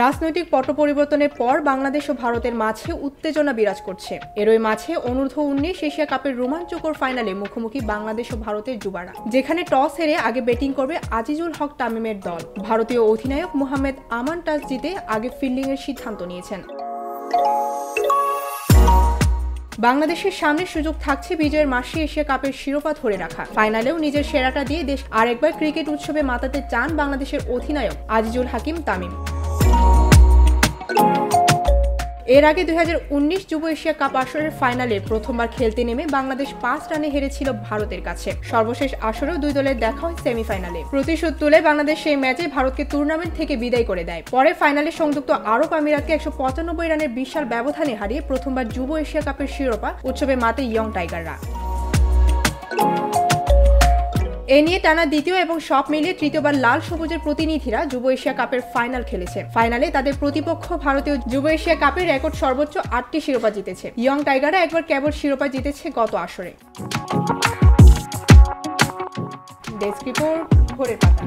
রাজনৈতিক পট পরিবর্তনের পর বাংলাদেশ ও ভারতের মাঝে উত্তেজনা বিরাজ করছে। এরই মাঝে অনূর্ধ্ব-19 এশিয়া কাপের রোমাঞ্চকর ফাইনালে মুখোমুখি বাংলাদেশ ও ভারতের যুবারা, যেখানে টস হেরে আগে ব্যাটিং করবে আজিজুল হক তামিমের দল। ভারতীয় অধিনায়ক মোহাম্মদ আমান টস জিতে আগে ফিল্ডিংয়ের সিদ্ধান্ত নিয়েছেন। বাংলাদেশের সামনে সুযোগ থাকছে বিজয়ের মাসে এশিয়া কাপের শিরোপা ধরে রাখা। ফাইনালেও নিজের সেরাটা দিয়ে দেশ আরেকবার ক্রিকেট উৎসবে মাতাতে চান বাংলাদেশের অধিনায়ক আজিজুল হাকিম তামিম। এর আগে 2019 যুব এশিয়া কাপ আসরের ফাইনালে প্রথমবার খেলতে নেমে বাংলাদেশ 5 রানে হেরেছিল ভারতের কাছে। সর্বশেষ আসরেও দুই দলের দেখা হয় সেমিফাইনালে। প্রতিশোধ তুলে বাংলাদেশ সেই ম্যাচে ভারতকে টুর্নামেন্ট থেকে বিদায় করে দেয়। পরে ফাইনালে সংযুক্ত আরব আমিরাতকে 195 রানের বিশাল ব্যবধানে হারিয়ে প্রথমবার যুব এশিয়া কাপের শিরোপা উৎসবে মাতে ইয়ং টাইগাররা। এ নিয়ে টানা দ্বিতীয় এবং সব মিলিয়ে তৃতীয়বার লাল সবুজের প্রতিনিধিরা যুব এশিয়া কাপের ফাইনাল খেলেছে। ফাইনালে তাদের প্রতিপক্ষ ভারতীয় যুব এশিয়া কাপের রেকর্ড সর্বোচ্চ 8টি শিরোপা জিতেছে। ইয়ং টাইগাররা একবার কেবল শিরোপা জিতেছে গত আসরে। ডেস্ক রিপোর্ট, ভোরের পাতা।